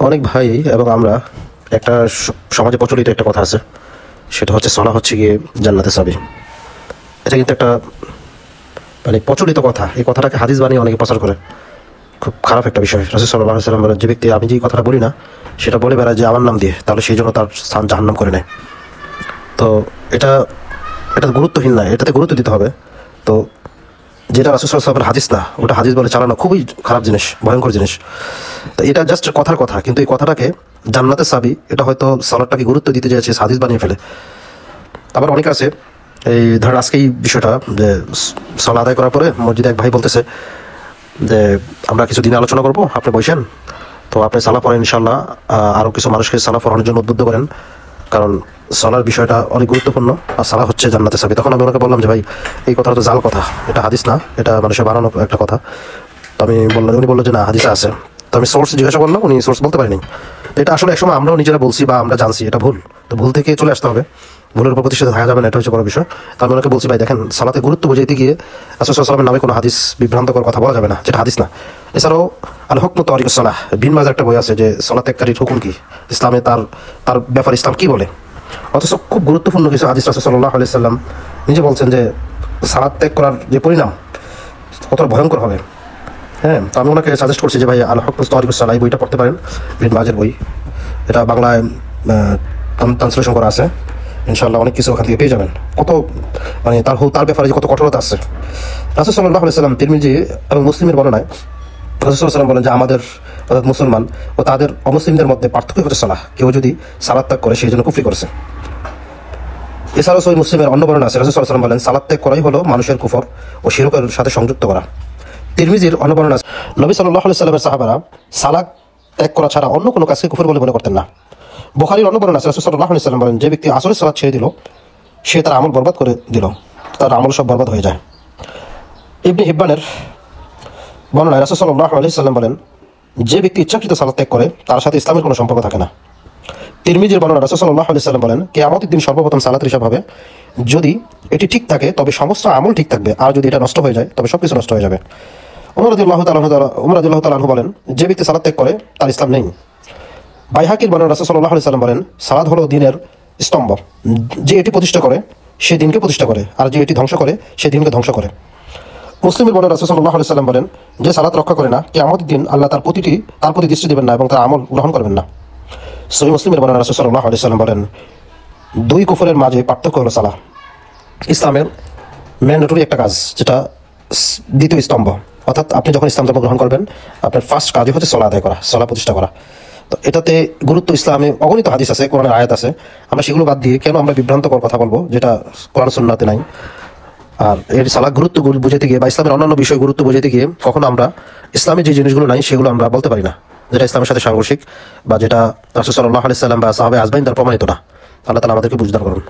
অনেক ভাই এবং আমরা একটা সমাজে প্রচলিত একটা কথা আছে, সেটা হচ্ছে সালাহ হচ্ছে গিয়ে জান্নাতের চাবি। এটা কিন্তু একটা মানে প্রচলিত কথা। এই কথাটাকে হাদিস বানিয়ে অনেকে প্রচার করে, খুব খারাপ একটা বিষয়। রাসূল সাল্লাল্লাহু আলাইহি ওয়াসাল্লাম বলেন, যে ব্যক্তি আমি যে কথাটা বলি না সেটা বলে বেড়ায় যে আমার নাম দিয়ে, তাহলে সেই জন্য তার স্থান জাহান্নাম করে নেয়। তো এটা এটা গুরুত্বহীন না, এটাতে গুরুত্ব দিতে হবে। তো যেটা রাসূল সাল্লাল্লাহু আলাইহি ওয়াসাল্লামের হাদিস না, ওটা হাদিস বলে চালানো খুবই খারাপ জিনিস, ভয়ঙ্কর জিনিস। তো এটা জাস্ট কথার কথা, কিন্তু এই কথাটাকে জান্নাতের চাবি, এটা হয়তো সালাদটাকে গুরুত্ব দিতে চেয়েছে, হাদিস বানিয়ে ফেলে। আবার অনেক আছে, এই ধরেন আজকে এই বিষয়টা যে সালাত আদায় করার পরে মসজিদে এক ভাই বলতেছে যে আমরা কিছু দিনে আলোচনা করবো, আপনি বসেন, তো আপনি সালাহ পড়েন ইনশাল্লাহ, আরও কিছু মানুষকে সালাহ পড়ানোর জন্য উদ্বুদ্ধ করেন, কারণ সালার বিষয়টা অনেক গুরুত্বপূর্ণ, আর সালাহ হচ্ছে জান্নাতের চাবি। তখন আমি ওনাকে বললাম যে ভাই, এই কথাটা তো জাল কথা, এটা হাদিস না, এটা মানুষের বানানো একটা কথা। তো আমি বললাম, উনি বললো যে না, হাদিসে আছে। তো আমি সোর্স জিজ্ঞাসা করলাম, উনি সোর্স বলতে পারিনি। তো এটা আসলে একসময় আমরাও নিজেরা বলছি বা আমরা জানছি এটা ভুল, তো ভুল থেকে চলে আসতে হবে, ভুলের উপর প্রতিষ্ঠিত থাকা যাবে না, এটা হচ্ছে বড় বিষয়। তো আমি ওনাকে বলছি ভাই দেখেন, সালাতে গুরুত্ব বুঝাইতে গিয়ে রাসূল সাল্লাল্লাহু আলাইহি ওয়াসাল্লামের নামে কোনো হাদিস বিভ্রান্তকর কথা বলা যাবে না, যেটা হাদিস না। এছাড়াও আল হুকমু তারিকুস সালাহ, বিন মাজার একটা বই আছে যে সালাত ত্যাগকারীর হুকুম কি, ইসলামে তার তার ব্যাপারে ইসলাম কি বলে। অথচ খুব গুরুত্বপূর্ণ কিছু হাদিস রাসূল সাল্লাল্লাহু আলাইহি ওয়াসাল্লাম নিজে বলছেন যে সালাত ত্যাগ করার যে পরিণাম কতটা ভয়ঙ্কর হবে। হ্যাঁ, তো আমি ওনাকে সাজেস্ট করছি যে ভাই আল হুকমু তারিকুস সালাহ এই বইটা পড়তে পারেন, বিন মাজার বই। এটা বাংলায় ট্রান্সলেশন করা আছে, ইনশাআল্লাহ অনেক কিছু ওখান থেকে পেয়ে যাবেন। কত মানে তার ব্যাপারে যে কত কঠোরতা আছে। রাসূল সাল্লাল্লাহু আলাইহি ওয়াসাল্লাম তিরমিজি এবং মুসলিমের বর্ণনায় রাসূল সাল্লাল্লাহু আলাইহি ওয়াসাল্লাম বলেন যে আমাদের অর্থাৎ মুসলমান ও তাদের অমুসলিমদের মধ্যে পার্থক্য হচ্ছে সালাহ, কেউ যদি সালাত ত্যাগ করে সেই জন্য কুফরি করেছে। এছাড়াও সহিহ মুসলিমের অন্য বর্ণনা আছে, রাসূল সাল্লাল্লাহু আলাইহি ওয়াসাল্লাম বলেন সালাত ত্যাগ করাই হলো মানুষের কুফর ও শিরকের সাথে সংযুক্ত করা। তিরমিজির অন্য বর্ণনা আছে, নবী সাল্লাল্লাহু আলাইহি ওয়াসাল্লামের সাহাবারা সালাত ত্যাগ করা ছাড়া অন্য কোনো কাজকে কুফর বলে মনে করতেন না। বুখারীর অন্য বর্ণনা আছে, রাসূল সাল্লাল্লাহু আলাইহি ওয়াসাল্লাম বলেন যে ব্যক্তি আসরের সালাত ছেড়ে দিল সে তার আমল বরবাদ করে দিল, তার আমল সব বরবাদ হয়ে যায়। ইবনে হিব্বানের বর্ণনায় রাসূল সাল্লাল্লাহু আলাইহি ওয়াসাল্লাম বলেন যে ব্যক্তি ইচ্ছাকৃত সালাত ত্যাগ করে তার সাথে ইসলামের কোনো সম্পর্ক থাকে না। তিরমিজির বর্ণনায় রাসূল সাল্লাল্লাহু আলাইহি ওয়াসাল্লাম বলেন কিয়ামতের দিন সর্বপ্রথম সালাতের হিসাব হবে, যদি এটি ঠিক থাকে তবে সমস্ত আমল ঠিক থাকবে, আর যদি এটা নষ্ট হয়ে যায় তবে সবকিছু নষ্ট হয়ে যাবে। ওমর রাদিয়াল্লাহু তাআলা আনহু বলেন যে ব্যক্তি সালাত ত্যাগ করে তার ইসলাম নেই। বাইহাকির বর্ণনায় রাসূল সাল্লাল্লাহু আলাইহি ওয়াসাল্লাম বলেন সালাত হলো দ্বীনের স্তম্ভ, যে এটি প্রতিষ্ঠা করে সে দিনকে প্রতিষ্ঠা করে, আর যে এটি ধ্বংস করে সে দিনকে ধ্বংস করে। মুসলিমের বর্ণনায় রাসূল সাল্লাল্লাহু আলাইহি ওয়াসাল্লাম বলেন যে সালাত রক্ষা করে না কিয়ামতের দিন আল্লাহ তার প্রতি দৃষ্টি দেবেন না এবং তার আমল গ্রহণ করবেন না। সহিহ মুসলিমের বর্ণনায় রাসূল সাল্লাল্লাহু আলাইহি ওয়াসাল্লাম বলেন দুই কুফরের মাঝে পার্থক্য হলো সালাহ। ইসলামের ম্যান্ডেটরি একটা কাজ, যেটা দ্বিতীয় স্তম্ভ, অর্থাৎ আপনি যখন ইসলাম ধর্ম গ্রহণ করবেন আপনার ফার্স্ট কাজই হচ্ছে সালাত আদায় করা, সালাত প্রতিষ্ঠা করা। তো এটাতে গুরুত্ব ইসলামে অগণিত হাদিস আছে, কোরআনের আয়াত আছে, আমরা সেগুলো বাদ দিয়ে কেন আমরা বিভ্রান্তকর কথা বলবো যেটা কোরআন সুন্নাতে নাই। আর এর সালাত গুরুত্ব বুঝাতে গিয়ে বা ইসলামের অন্যান্য বিষয় গুরুত্ব বুঝাতে গিয়ে কখনো আমরা ইসলামের যে জিনিসগুলো নাই সেগুলো আমরা বলতে পারি না, যেটা ইসলামের সাথে সাংঘর্ষিক বা যেটা রাসূল সাল্লাল্লাহু আলাইহি ওয়াসাল্লাম বা সাহাবায়ে আজমাইন দ্বারা প্রমাণিত না। আল্লাহ তাআলা আমাদেরকে বুঝদার করুন।